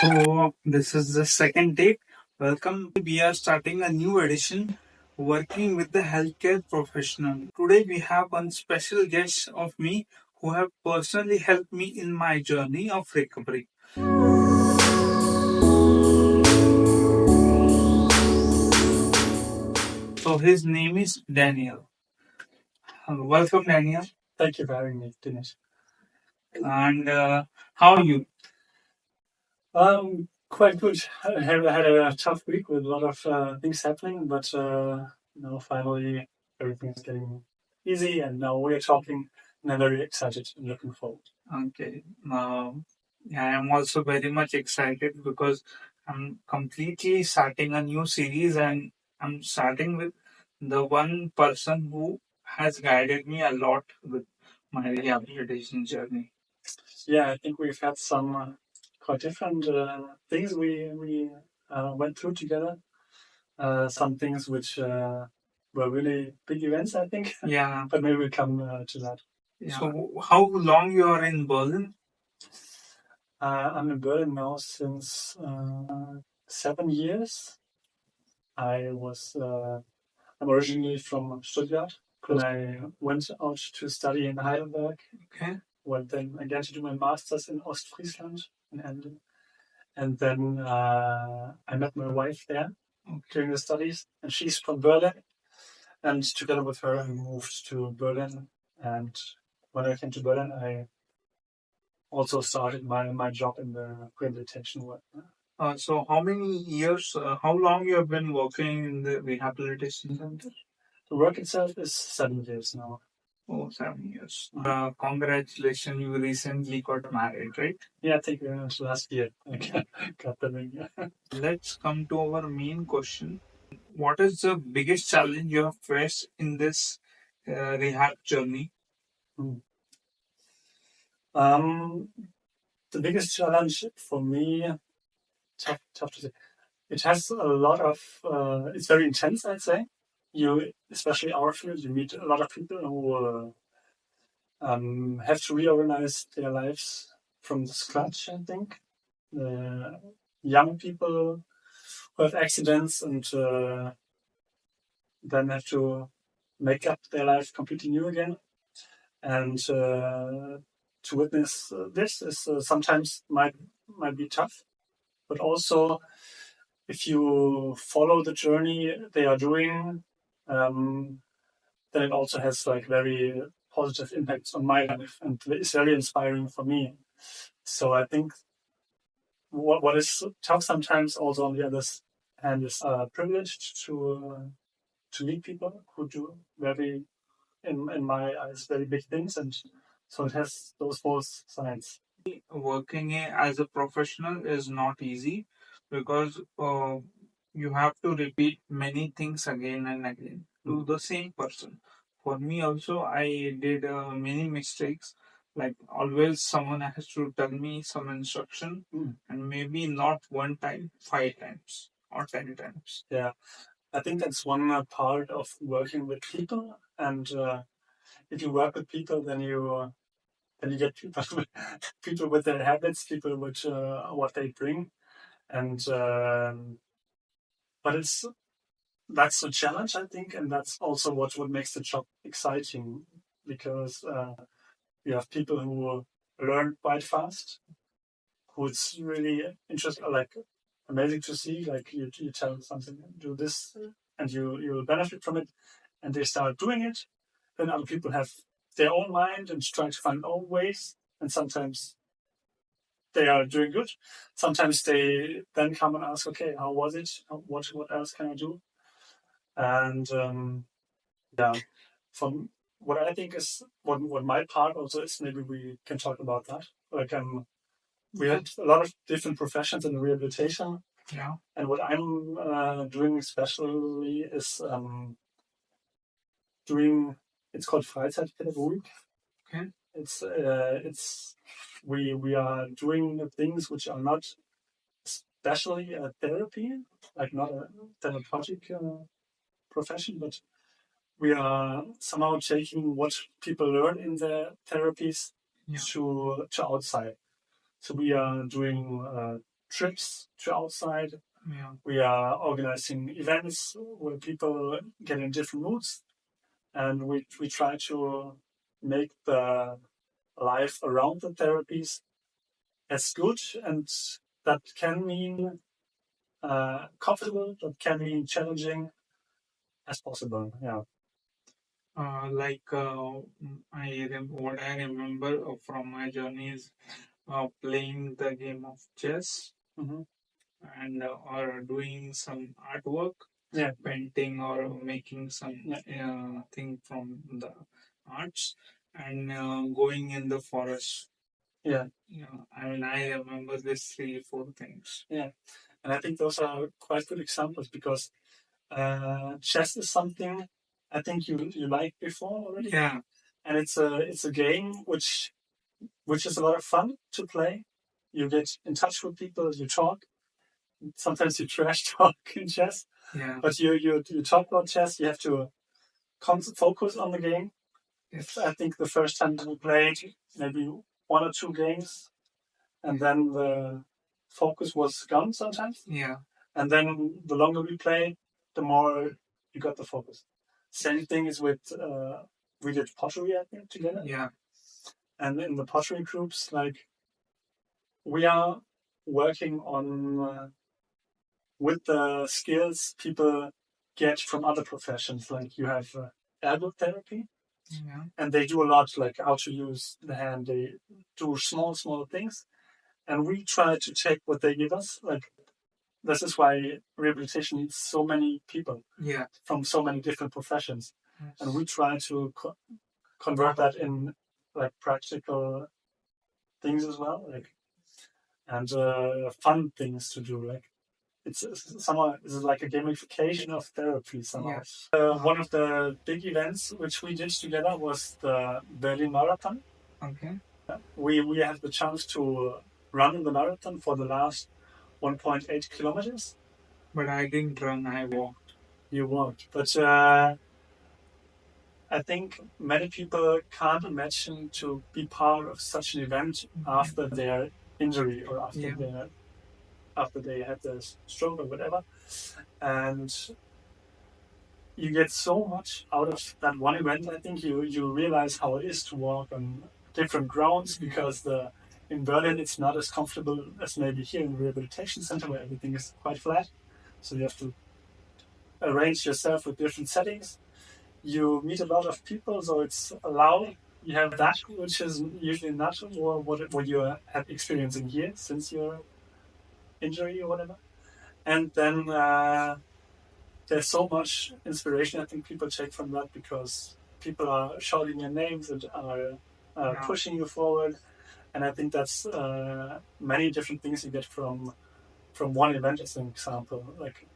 So this is the second take. Welcome. We are starting a new edition working with the healthcare professional. Today we have one special guest of me who have personally helped me in my journey of recovery. So his name is Daniel. Welcome Daniel. Thank you for having me, Dinesh. And how are you? Quite good. I had a tough week with a lot of things happening, but finally everything's getting easy, and now we're talking, and I'm very excited and looking forward. Okay. Yeah, I am also very much excited because I'm completely starting a new series, and I'm starting with the one person who has guided me a lot with my rehabilitation journey. Yeah, I think we've had some quite different things we went through together. Some things which were really big events, I think. Yeah. But maybe we'll come to that. Yeah. So, how long you are in Berlin? I'm in Berlin now since 7 years. I was I'm originally from Stuttgart. Then I went out to study in Heidelberg. Okay. Went then again to do my master's in Ostfriesland in Emden. And then I met my wife there during the studies, and she's from Berlin. And together with her, I moved to Berlin. And when I came to Berlin, I also started my job in the rehabilitation work. So how many years, how long you have been working in the rehabilitation center? The work itself is 7 years now. Oh, 7 years. Congratulations, you recently got married, right? Yeah, I think last year I got the ring. Let's come to our main question. What is the biggest challenge you have faced in this rehab journey? Hmm. Um, the biggest challenge for me, tough to say. It has a lot of. It's very intense, I'd say. You, especially our field, you meet a lot of people who have to reorganize their lives from scratch. I think young people who have accidents and then have to make up their life completely new again, and to witness this is sometimes might be tough, but also if you follow the journey they are doing, then it also has like very positive impacts on my life, and it's very inspiring for me. So I think what is tough sometimes also on the other hand is privileged to meet people who do very, in my eyes, very big things, and so it has those both sides. Working as a professional is not easy because you have to repeat many things again and again to the same person. For me also, I did many mistakes. Like always, someone has to tell me some instruction, and maybe not one time, 5 times or 10 times. Yeah, I think that's one part of working with people, and if you work with people, then you get people people with their habits, people with what they bring, and but it's that's a challenge, I think, and that's also what makes the job exciting, because you have people who learn quite fast, who it's really interesting, like amazing to see. Like you tell them something, do this, and you will benefit from it, and they start doing it. Then other people have their own mind and try to find own ways, and sometimes they are doing good. Sometimes they then come and ask, okay, how was it? What else can I do? And yeah, from what I think is what my part also is, maybe we can talk about that. Like we had a lot of different professions in rehabilitation. Yeah. And what I'm doing especially is doing. It's called Freizeitpädagogik. Okay. It's we are doing things which are not especially therapy, like not a therapeutic profession, but we are somehow taking what people learn in their therapies, yeah, to outside. So we are doing trips to outside. Yeah. We are organizing events where people get in different moods, and we try to make the life around the therapies as good, and that can mean comfortable, that can mean challenging as possible. Yeah. What I remember from my journey is playing the game of chess Mhm. and or doing some artwork, Yeah. painting or making some thing from the arts, and going in the forest. Yeah. I remember these 3 4 things. Yeah. And I think those are quite good examples because chess is something I think you liked before already. Yeah. And it's a game which is a lot of fun to play. You get in touch with people, you talk. Sometimes you trash talk in chess. Yeah. But you talk about chess, you have to focus on the game. Yes. I think the first time we played maybe 1 or 2 games, and then the focus was gone sometimes. Yeah. And then the longer we play, the more you got the focus. Same thing is with we did pottery, I think, together. Yeah. And in the pottery groups, like we are working on with the skills people get from other professions. Like you have elbow therapy, Yeah. and they do a lot, like how to use the hand. They do small things, and we try to take what they give us. Like this is why rehabilitation needs so many people from so many different professions, and we try to convert that in like practical things as well, like and fun things to do. Like it's somehow it's like a gamification of therapy somehow. Yes. One of the big events which we did together was the Berlin Marathon. Okay. We had the chance to run in the marathon for the last 1.8 kilometers. But I didn't run, I walked. You walked. But I think many people can't imagine to be part of such an event after their injury or after they had their stroke or whatever. And you get so much out of that one event. I think you realize how it is to walk on different grounds because in Berlin it's not as comfortable as maybe here in the rehabilitation center where everything is quite flat. So you have to arrange yourself with different settings. You meet a lot of people, so it's allowed. You have that, which is usually not what you have experiencing here since your injury or whatever. And then there's so much inspiration I think people take from that because people are shouting your names and are pushing you forward. And I think that's many different things you get from one event as an example. Like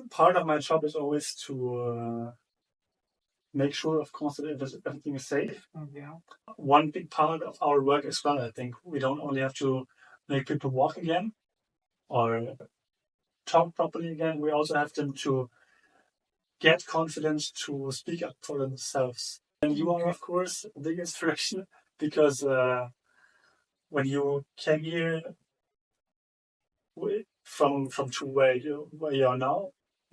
part of my job is always to make sure, of course, that everything is safe. Yeah. One big part of our work as well, I think, we don't only have to make people walk again or talk properly again, we also have them to get confidence to speak up for themselves. And you are, of course, a big inspiration because when you came here from to where you are now,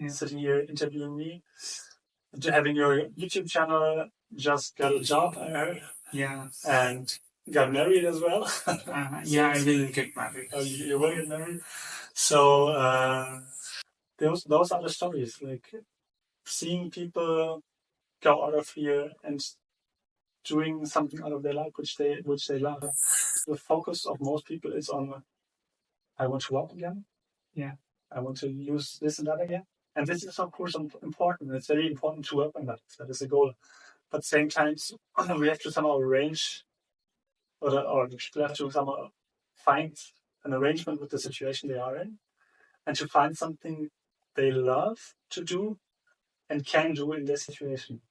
sitting here interviewing me, having your YouTube channel, just got a job, I heard. Yeah. And got married as well. Yeah, I will get married. Oh, you will get married? So those are the stories. Like seeing people go out of here and doing something out of their life which they love. The focus of most people is on I want to walk again. Yeah. I want to use this and that again. And this is of course important. It's very important to work on that. That is a goal. But at the same time, we have to somehow arrange or we have to somehow find an arrangement with the situation they are in and to find something they love to do and can do in their situation.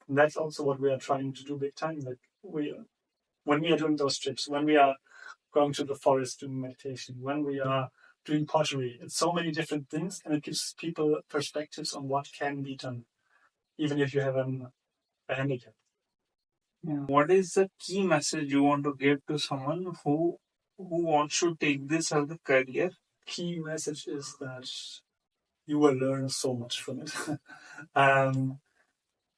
And that's also what we are trying to do big time. Like when we are doing those trips, when we are going to the forest doing meditation, when we are doing pottery, it's so many different things and it gives people perspectives on what can be done, even if you have a handicap. Yeah. What is the key message you want to give to someone who who wants to take this as a career, key message is that you will learn so much from it. um,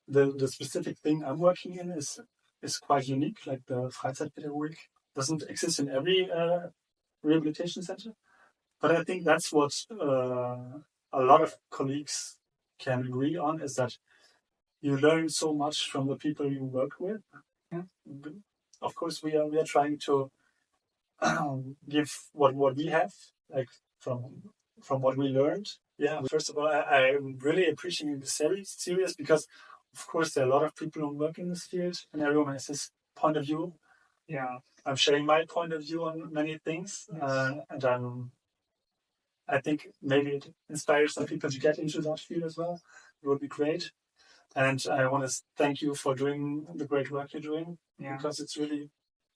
the specific thing I'm working in is quite unique. Like the Freizeitpädagogik doesn't exist in every rehabilitation center, but I think that's what a lot of colleagues can agree on, is that you learn so much from the people you work with. Yeah. Of course, we are trying to give what we have, like from what we learned. Yeah. First of all, I'm really appreciating the series because, of course, there are a lot of people who work in this field, and everyone has his point of view. yeah, I'm sharing my point of view on many things, Yes. and I think maybe it inspires some people to get into that field as well. It would be great. And I want to thank you for doing the great work you're doing, yeah, because it's really,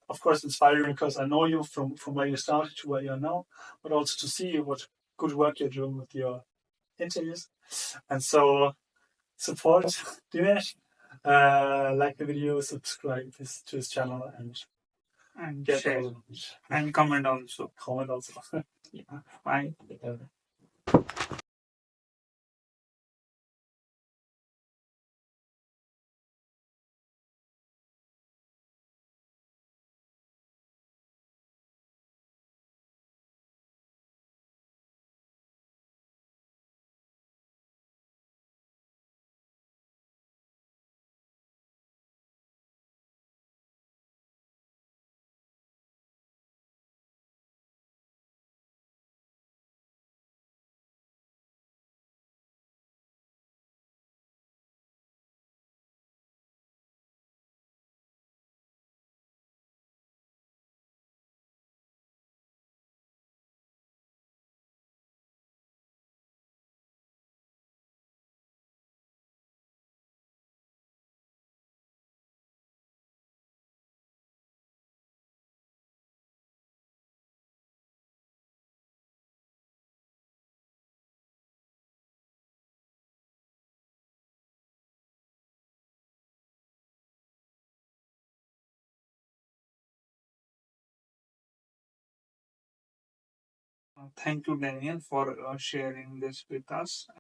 of course, inspiring, because I know you from where you started to where you are now, but also to see what good work you're doing with your interviews. And so support Dinesh, like the video, subscribe to his channel, and get share all the knowledge. and comment also. Comment also. Yeah, bye. Yeah. Thank you, Daniel, for sharing this with us.